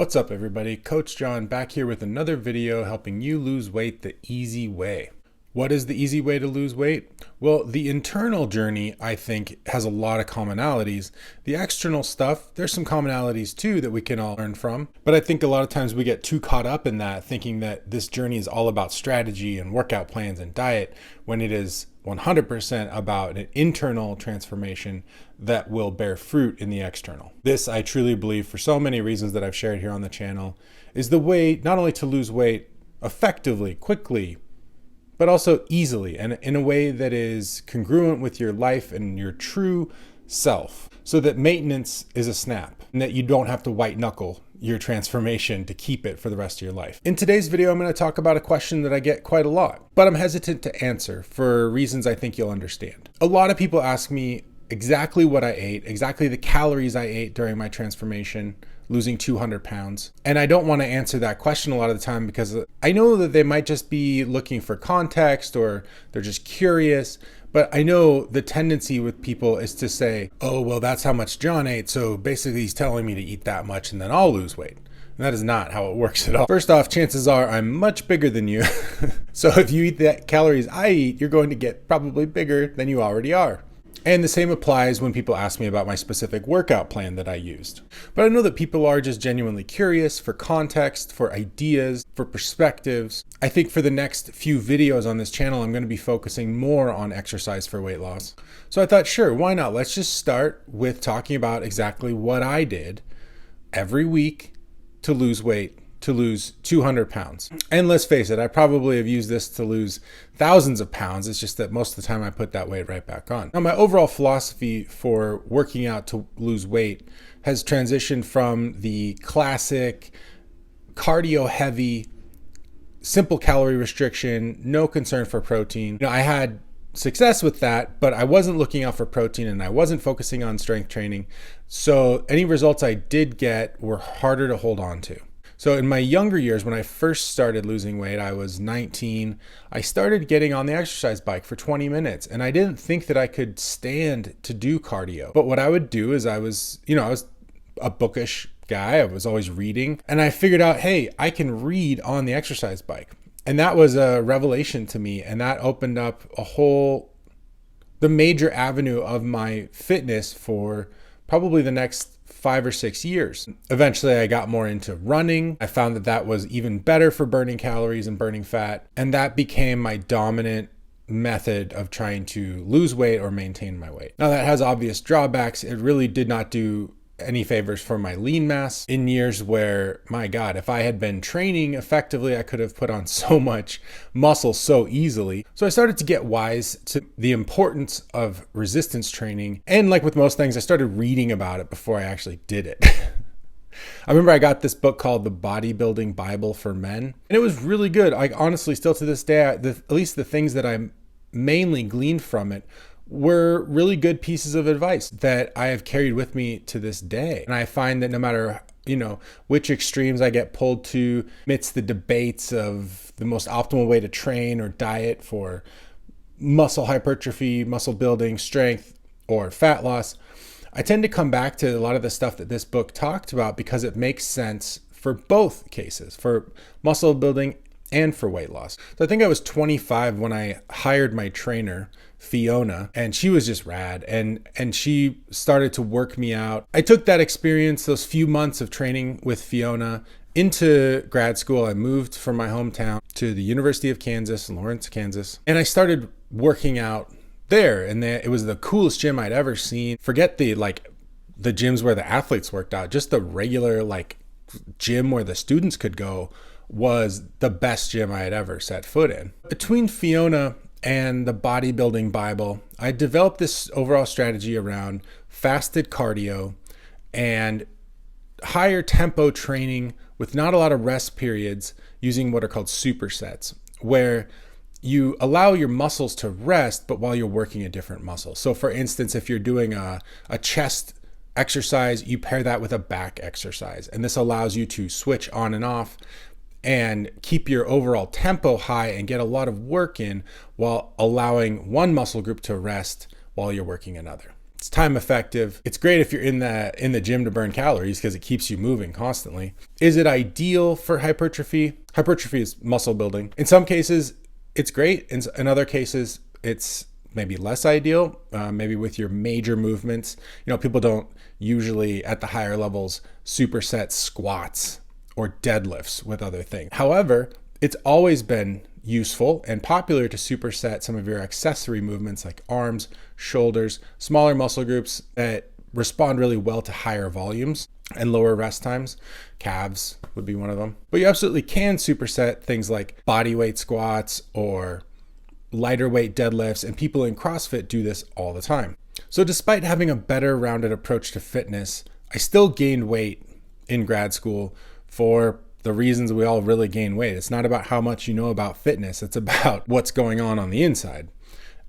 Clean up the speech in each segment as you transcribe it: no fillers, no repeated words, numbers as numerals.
What's up everybody, Coach John back here with another video helping you lose weight the easy way. What is the easy way to lose weight? Well, the internal journey, I think, has a lot of commonalities. The external stuff, there's some commonalities too that we can all learn from. But I think a lot of times we get too caught up in that, thinking that this journey is all about strategy and workout plans and diet, when it is 100% about an internal transformation that will bear fruit in the external. This, I truly believe, for so many reasons that I've shared here on the channel, is the way not only to lose weight effectively, quickly, but also easily and in a way that is congruent with your life and your true self, so that maintenance is a snap and that you don't have to white knuckle your transformation to keep it for the rest of your life. In today's video, I'm going to talk about a question that I get quite a lot, but I'm hesitant to answer for reasons I think you'll understand. A lot of people ask me exactly what I ate, exactly the calories I ate during my transformation, losing 200 pounds. And I don't want to answer that question a lot of the time because I know that they might just be looking for context or they're just curious. But I know the tendency with people is to say, oh, well, that's how much John ate, so basically he's telling me to eat that much and then I'll lose weight. And that is not how it works at all. First off, chances are I'm much bigger than you. So if you eat the calories I eat, you're going to get probably bigger than you already are. And the same applies when people ask me about my specific workout plan that I used. But I know that people are just genuinely curious for context, for ideas, for perspectives. I think for the next few videos on this channel, I'm going to be focusing more on exercise for weight loss. So I thought, sure, why not? Let's just start with talking about exactly what I did every week to lose weight, to lose 200 pounds. And let's face it, I probably have used this to lose thousands of pounds. It's just that most of the time I put that weight right back on. Now, my overall philosophy for working out to lose weight has transitioned from the classic cardio heavy, simple calorie restriction, no concern for protein. I had success with that, but I wasn't looking out for protein and I wasn't focusing on strength training. So any results I did get were harder to hold on to. So in my younger years, when I first started losing weight, I was 19, I started getting on the exercise bike for 20 minutes and I didn't think that I could stand to do cardio. But what I would do is I was a bookish guy. I was always reading and I figured out, hey, I can read on the exercise bike. And that was a revelation to me. And that opened up the major avenue of my fitness for probably the next 5 or 6 years. Eventually, I got more into running. I found that that was even better for burning calories and burning fat. And that became my dominant method of trying to lose weight or maintain my weight. Now, that has obvious drawbacks. It really did not do any favors for my lean mass in years where, my God, if I had been training effectively, I could have put on so much muscle so easily. So I started to get wise to the importance of resistance training. And like with most things, I started reading about it before I actually did it. I remember I got this book called The Bodybuilding Bible for Men, and it was really good. I honestly, still to this day, at least the things that I mainly gleaned from it were really good pieces of advice that I have carried with me to this day. And I find that no matter, which extremes I get pulled to amidst the debates of the most optimal way to train or diet for muscle hypertrophy, muscle building, strength, or fat loss, I tend to come back to a lot of the stuff that this book talked about because it makes sense for both cases, for muscle building and for weight loss. So I think I was 25 when I hired my trainer, Fiona, and she was just rad. And she started to work me out. I took that experience, those few months of training with Fiona, into grad school. I moved from my hometown to the University of Kansas, Lawrence, Kansas, and I started working out there. And it was the coolest gym I'd ever seen. Forget the gyms where the athletes worked out, just the regular gym where the students could go was the best gym I had ever set foot in. Between Fiona and the Bodybuilding Bible, I developed this overall strategy around fasted cardio and higher tempo training with not a lot of rest periods, using what are called supersets, where you allow your muscles to rest, but while you're working a different muscle. So for instance, if you're doing a chest exercise, you pair that with a back exercise. And this allows you to switch on and off and keep your overall tempo high and get a lot of work in while allowing one muscle group to rest while you're working another. It's time effective. It's great if you're in the gym to burn calories because it keeps you moving constantly. Is it ideal for hypertrophy? Hypertrophy is muscle building. In some cases, it's great. In other cases, it's maybe less ideal. Maybe with your major movements, people don't usually at the higher levels superset squats or deadlifts with other things. However, it's always been useful and popular to superset some of your accessory movements like arms, shoulders, smaller muscle groups that respond really well to higher volumes and lower rest times. Calves would be one of them. But you absolutely can superset things like body weight squats or lighter weight deadlifts, and people in CrossFit do this all the time. So despite having a better rounded approach to fitness, I still gained weight in grad school for the reasons we all really gain weight. It's not about how much you know about fitness. It's about what's going on the inside.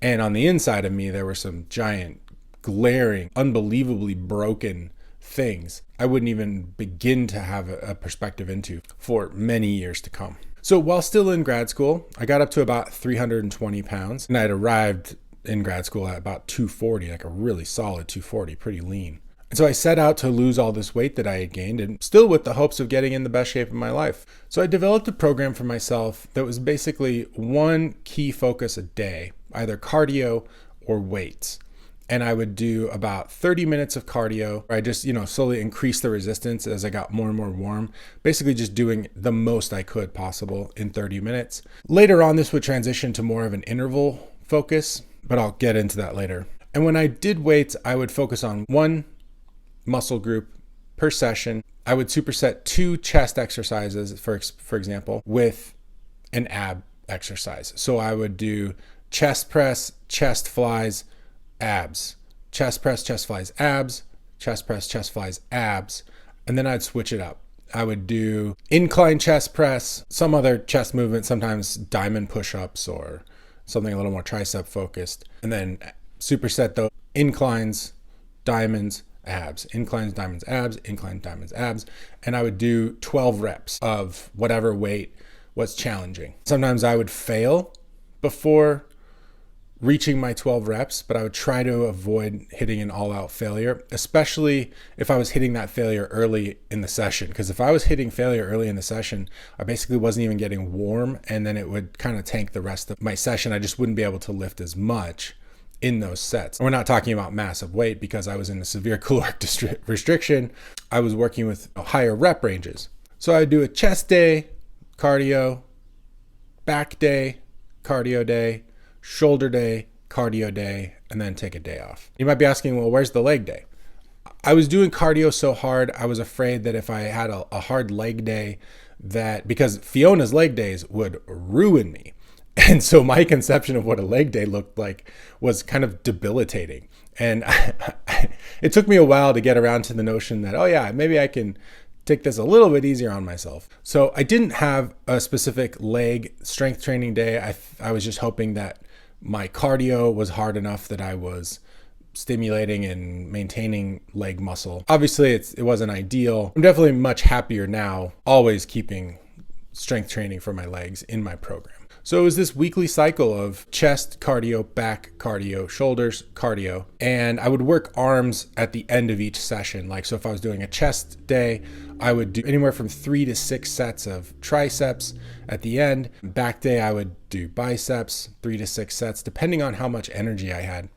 And on the inside of me, there were some giant, glaring, unbelievably broken things I wouldn't even begin to have a perspective into for many years to come. So while still in grad school, I got up to about 320 pounds, and I'd arrived in grad school at about 240, like a really solid 240, pretty lean. And so I set out to lose all this weight that I had gained, and still with the hopes of getting in the best shape of my life. So I developed a program for myself that was basically one key focus a day, either cardio or weights. And I would do about 30 minutes of cardio. I just, slowly increased the resistance as I got more and more warm, basically just doing the most I could possible in 30 minutes. Later on, this would transition to more of an interval focus, but I'll get into that later. And when I did weights, I would focus on one muscle group per session. I would superset 2 chest exercises, for example, with an ab exercise. So I would do chest press, chest flies, abs, chest press, chest flies, abs, chest press, chest flies, abs, and then I'd switch it up. I would do incline chest press, some other chest movement, sometimes diamond push-ups or something a little more tricep focused, and then superset those inclines, diamonds, abs, inclines, diamonds, abs, inclines, diamonds, abs, and I would do 12 reps of whatever weight was challenging. Sometimes I would fail before reaching my 12 reps, but I would try to avoid hitting an all-out failure, especially if I was hitting that failure early in the session. Because if I was hitting failure early in the session, I basically wasn't even getting warm, and then it would kind of tank the rest of my session. I just wouldn't be able to lift as much in those sets. We're not talking about massive weight because I was in a severe caloric restriction. I was working with higher rep ranges. So I'd do a chest day, cardio, back day, cardio day, shoulder day, cardio day, and then take a day off. You might be asking, well, where's the leg day? I was doing cardio so hard, I was afraid that if I had a hard leg day, because Fiona's leg days would ruin me. And so my conception of what a leg day looked like was kind of debilitating. And it took me a while to get around to the notion that, oh yeah, maybe I can take this a little bit easier on myself. So I didn't have a specific leg strength training day. I was just hoping that my cardio was hard enough that I was stimulating and maintaining leg muscle. Obviously, it wasn't ideal. I'm definitely much happier now, always keeping strength training for my legs in my program. So it was this weekly cycle of chest cardio, back cardio, shoulders cardio, and I would work arms at the end of each session. Like, so if I was doing a chest day, I would do anywhere from 3 to 6 sets of triceps at the end. Back day, I would do biceps, 3 to 6 sets, depending on how much energy I had.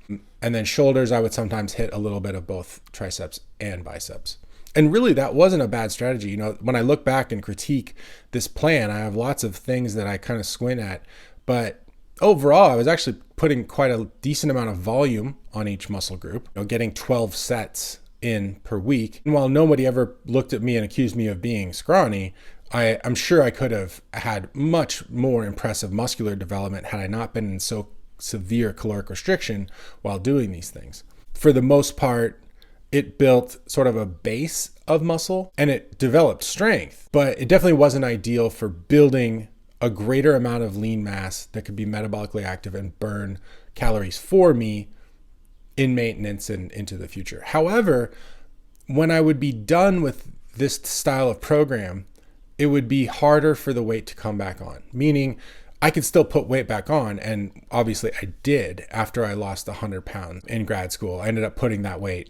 And then shoulders, I would sometimes hit a little bit of both triceps and biceps. And really, that wasn't a bad strategy. When I look back and critique this plan, I have lots of things that I kind of squint at. But overall, I was actually putting quite a decent amount of volume on each muscle group, getting 12 sets in per week. And while nobody ever looked at me and accused me of being scrawny, I'm sure I could have had much more impressive muscular development had I not been in so severe caloric restriction while doing these things. For the most part, it built sort of a base of muscle and it developed strength, but it definitely wasn't ideal for building a greater amount of lean mass that could be metabolically active and burn calories for me in maintenance and into the future. However, when I would be done with this style of program, it would be harder for the weight to come back on, meaning I could still put weight back on. And obviously I did after I lost 100 pounds in grad school. I ended up putting that weight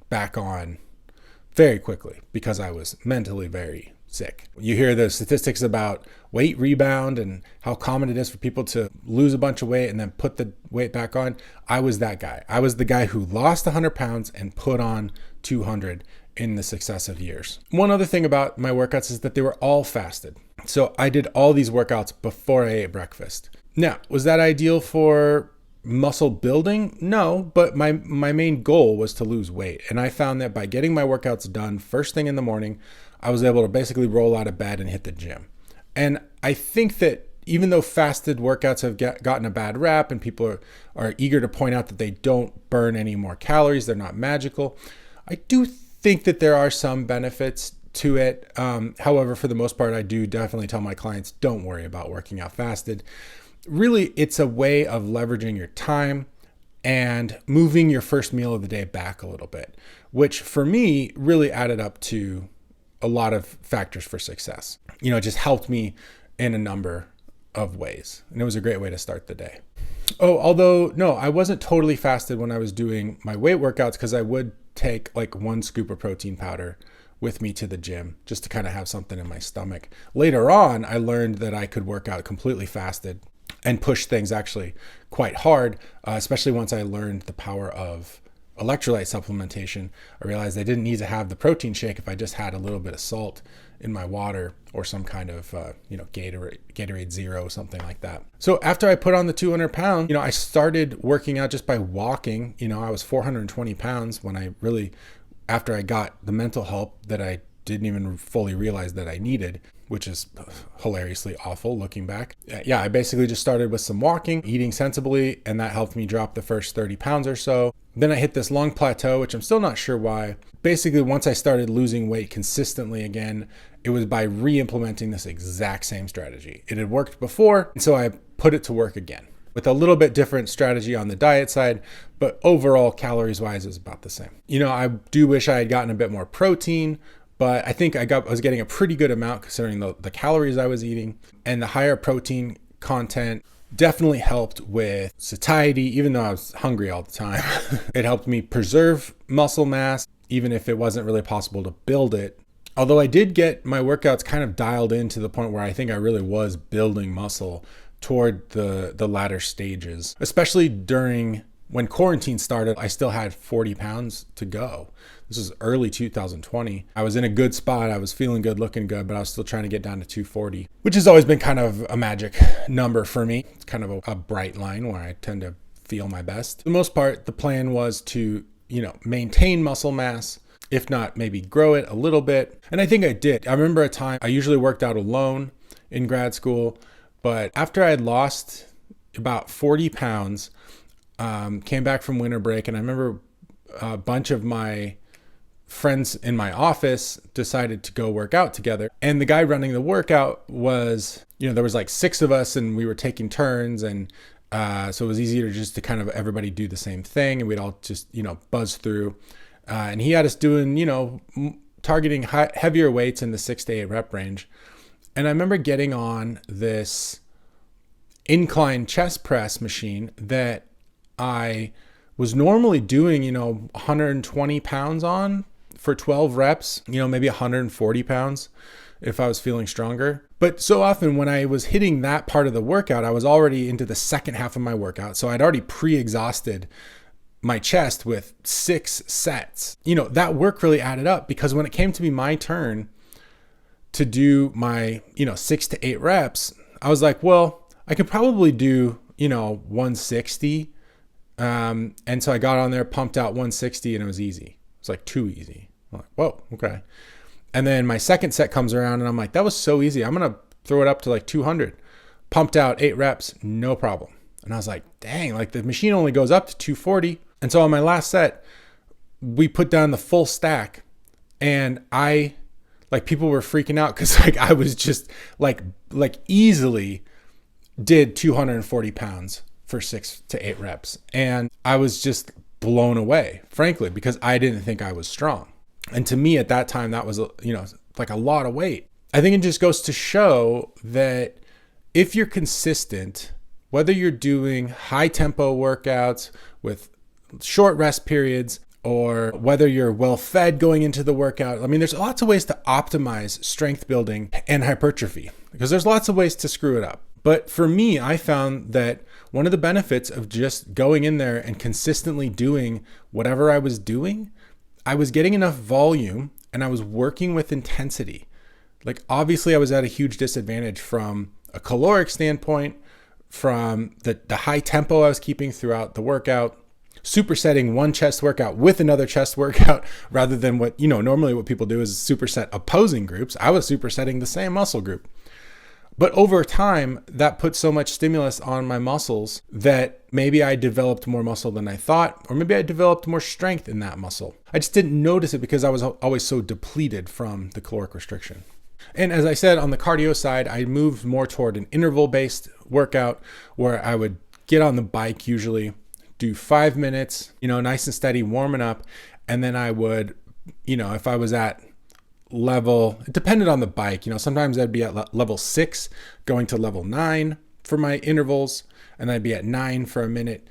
back on very quickly because I was mentally very sick. You hear the statistics about weight rebound and how common it is for people to lose a bunch of weight and then put the weight back on. I was that guy. I was the guy who lost 100 pounds and put on 200 in the successive years. One other thing about my workouts is that they were all fasted. So I did all these workouts before I ate breakfast. Now, was that ideal for muscle building? No, but my main goal was to lose weight. And I found that by getting my workouts done first thing in the morning, I was able to basically roll out of bed and hit the gym. And I think that even though fasted workouts have gotten a bad rap and people are eager to point out that they don't burn any more calories, they're not magical, I do think that there are some benefits to it. However, for the most part, I do definitely tell my clients, don't worry about working out fasted. Really, it's a way of leveraging your time and moving your first meal of the day back a little bit, which for me really added up to a lot of factors for success. It just helped me in a number of ways. And it was a great way to start the day. Oh, although, no, I wasn't totally fasted when I was doing my weight workouts because I would take like 1 scoop of protein powder with me to the gym just to kind of have something in my stomach. Later on, I learned that I could work out completely fasted and push things actually quite hard, especially once I learned the power of electrolyte supplementation. I realized I didn't need to have the protein shake if I just had a little bit of salt in my water or some kind of, Gatorade Zero, something like that. So after I put on the 200 pounds, I started working out just by walking. I was 420 pounds when I really, after I got the mental help that I didn't even fully realize that I needed, which is hilariously awful looking back. Yeah, I basically just started with some walking, eating sensibly, and that helped me drop the first 30 pounds or so. Then I hit this long plateau, which I'm still not sure why. Basically, once I started losing weight consistently again, it was by re-implementing this exact same strategy. It had worked before, and so I put it to work again with a little bit different strategy on the diet side, but overall, calories wise, is about the same. I do wish I had gotten a bit more protein, but I think I was getting a pretty good amount considering the calories I was eating, and the higher protein content definitely helped with satiety, even though I was hungry all the time. It helped me preserve muscle mass, even if it wasn't really possible to build it. Although I did get my workouts kind of dialed in to the point where I think I really was building muscle toward the latter stages, especially during when quarantine started. I still had 40 pounds to go. This was early 2020. I was in a good spot. I was feeling good, looking good, but I was still trying to get down to 240, which has always been kind of a magic number for me. It's kind of a bright line where I tend to feel my best. For the most part, the plan was to, maintain muscle mass, if not maybe grow it a little bit. And I think I did. I remember a time I usually worked out alone in grad school, but after I had lost about 40 pounds, came back from winter break, and I remember a bunch of my friends in my office decided to go work out together. And the guy running the workout was, there was like 6 of us and we were taking turns. And so it was easier just to kind of everybody do the same thing. And we'd all just, buzz through. And he had us doing, targeting heavier weights in the 6 to 8 rep range. And I remember getting on this incline chest press machine that I was normally doing, 120 pounds on for 12 reps, maybe 140 pounds if I was feeling stronger. But so often when I was hitting that part of the workout, I was already into the second half of my workout. So I'd already pre-exhausted my chest with 6 sets. That work really added up because when it came to be my turn to do my, 6 to 8 reps, I was like, well, I could probably do, 160. And so I got on there, pumped out 160, and it was easy. It's like too easy. I'm like, whoa, okay. And then my second set comes around and I'm like, that was so easy. I'm going to throw it up to like 200. Pumped out 8 reps, no problem. And I was like, dang, like the machine only goes up to 240. And so on my last set, we put down the full stack, and people were freaking out because like I was just like easily did 240 pounds for 6 to 8 reps. And I was just blown away, frankly, because I didn't think I was strong. And to me at that time, that was, like a lot of weight. I think it just goes to show that if you're consistent, whether you're doing high tempo workouts with short rest periods, or whether you're well fed going into the workout, I mean, there's lots of ways to optimize strength building and hypertrophy because there's lots of ways to screw it up. But for me, I found that one of the benefits of just going in there and consistently doing whatever I was doing, I was getting enough volume and I was working with intensity. Like, obviously I was at a huge disadvantage from a caloric standpoint, from the high tempo I was keeping throughout the workout, supersetting one chest workout with another chest workout rather than what, normally what people do is superset opposing groups. I was supersetting the same muscle group. But over time, that put so much stimulus on my muscles that maybe I developed more muscle than I thought, or maybe I developed more strength in that muscle. I just didn't notice it because I was always so depleted from the caloric restriction. And as I said, on the cardio side, I moved more toward an interval-based workout where I would get on the bike, usually do 5 minutes, nice and steady, warming up. And then I would, if I was at level, it depended on the bike, sometimes I'd be at level 6 going to level 9 for my intervals, and I'd be at 9 for a minute.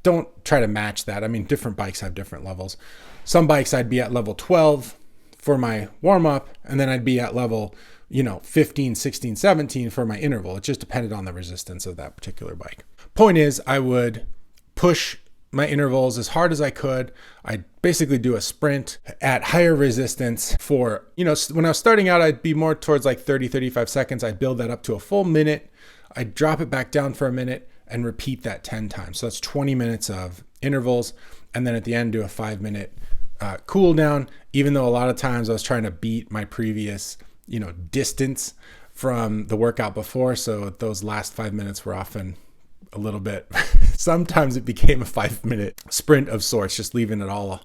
Don't try to match that. I mean, different bikes have different levels. Some bikes I'd be at level 12 for my warm up, and then I'd be at level 15, 16, 17 for my interval. It just depended on the resistance of that particular bike. Point is, I would push my intervals as hard as I could. I'd basically do a sprint at higher resistance for, when I was starting out, I'd be more towards like 30, 35 seconds. I'd build that up to a full minute. I'd drop it back down for a minute and repeat that 10 times. So that's 20 minutes of intervals. And then at the end, do a 5-minute cool down, even though a lot of times I was trying to beat my previous, distance from the workout before. So those last 5 minutes were often a little bit, sometimes it became a 5-minute sprint of sorts, just leaving it all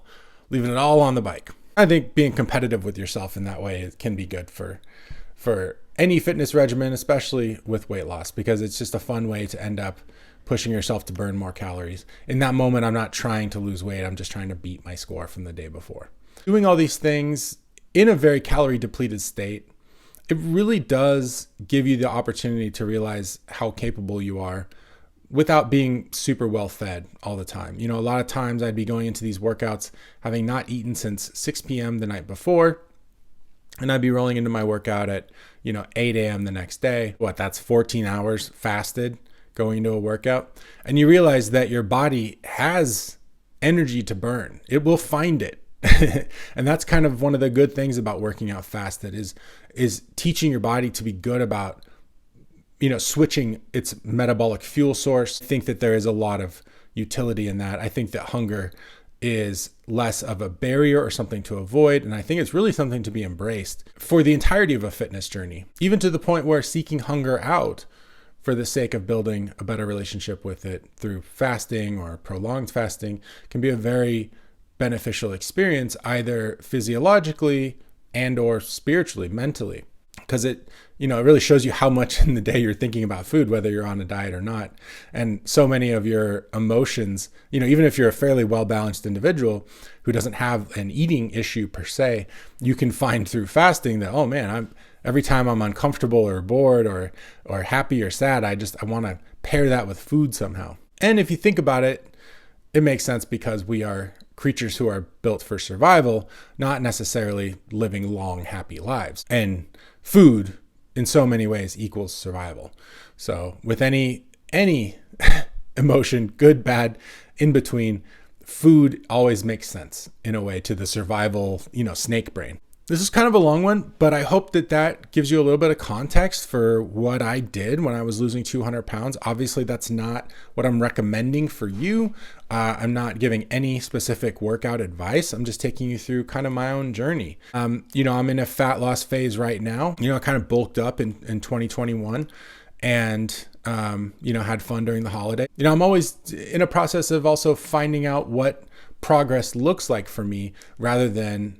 on the bike. I think being competitive with yourself in that way can be good for any fitness regimen, especially with weight loss, because it's just a fun way to end up pushing yourself to burn more calories. In that moment, I'm not trying to lose weight. I'm just trying to beat my score from the day before. Doing all these things in a very calorie depleted state, it really does give you the opportunity to realize how capable you are without being super well fed all the time. A lot of times I'd be going into these workouts having not eaten since 6 p.m. the night before, and I'd be rolling into my workout at, 8 a.m. the next day. That's 14 hours fasted going into a workout. And you realize that your body has energy to burn. It will find it. And that's kind of one of the good things about working out fasted is teaching your body to be good about switching its metabolic fuel source. I think that there is a lot of utility in that. I think that hunger is less of a barrier or something to avoid. And I think it's really something to be embraced for the entirety of a fitness journey, even to the point where seeking hunger out for the sake of building a better relationship with it through fasting or prolonged fasting can be a very beneficial experience, either physiologically and or spiritually, mentally. Because it really shows you how much in the day you're thinking about food, whether you're on a diet or not. And so many of your emotions, even if you're a fairly well-balanced individual who doesn't have an eating issue per se, you can find through fasting that, oh man, every time I'm uncomfortable or bored or happy or sad, I want to pair that with food somehow. And if you think about it, it makes sense because we are creatures who are built for survival, not necessarily living long, happy lives. And food in so many ways equals survival. So with any emotion, good, bad, in between, food always makes sense in a way to the survival, snake brain. This is kind of a long one, but I hope that gives you a little bit of context for what I did when I was losing 200 pounds. Obviously, that's not what I'm recommending for you. I'm not giving any specific workout advice. I'm just taking you through kind of my own journey. I'm in a fat loss phase right now. I kind of bulked up in 2021 and, had fun during the holiday. I'm always in a process of also finding out what progress looks like for me rather than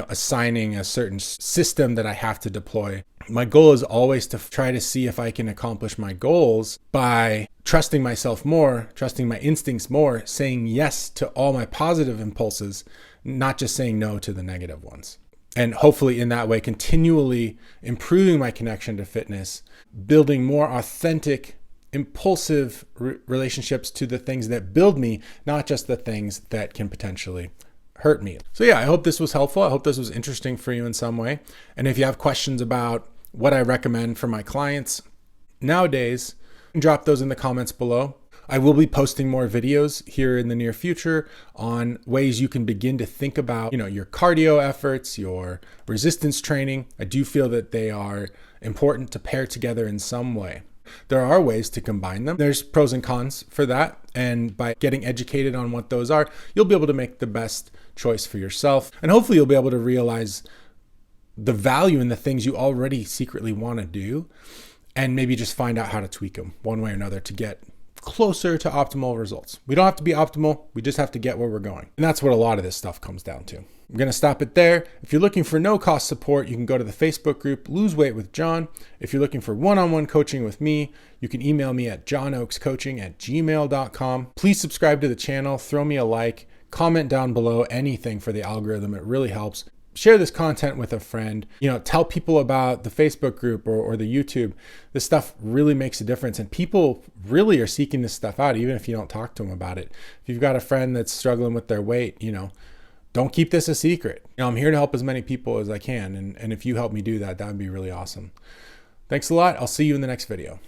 assigning a certain system that I have to deploy. My goal is always to try to see if I can accomplish my goals by trusting myself more, trusting my instincts more, saying yes to all my positive impulses, not just saying no to the negative ones. And hopefully in that way, continually improving my connection to fitness, building more authentic, impulsive relationships to the things that build me, not just the things that can potentially hurt me. So yeah, I hope this was helpful. I hope this was interesting for you in some way. And if you have questions about what I recommend for my clients nowadays, drop those in the comments below. I will be posting more videos here in the near future on ways you can begin to think about, your cardio efforts, your resistance training. I do feel that they are important to pair together in some way. There are ways to combine them. There's pros and cons for that. And by getting educated on what those are, you'll be able to make the best choice for yourself. And hopefully you'll be able to realize the value in the things you already secretly want to do, and maybe just find out how to tweak them one way or another to get closer to optimal results. We don't have to be optimal. We just have to get where we're going. And that's what a lot of this stuff comes down to. I'm going to stop it there. If you're looking for no cost support, you can go to the Facebook group, Lose Weight with John. If you're looking for one-on-one coaching with me, you can email me at johnoakescoaching@gmail.com. Please subscribe to the channel, throw me a like, comment down below anything for the algorithm. It really helps. Share this content with a friend, tell people about the Facebook group or the YouTube. This stuff really makes a difference, and people really are seeking this stuff out, even if you don't talk to them about it. If you've got a friend that's struggling with their weight, don't keep this a secret. I'm here to help as many people as I can. And if you help me do that, that would be really awesome. Thanks a lot. I'll see you in the next video.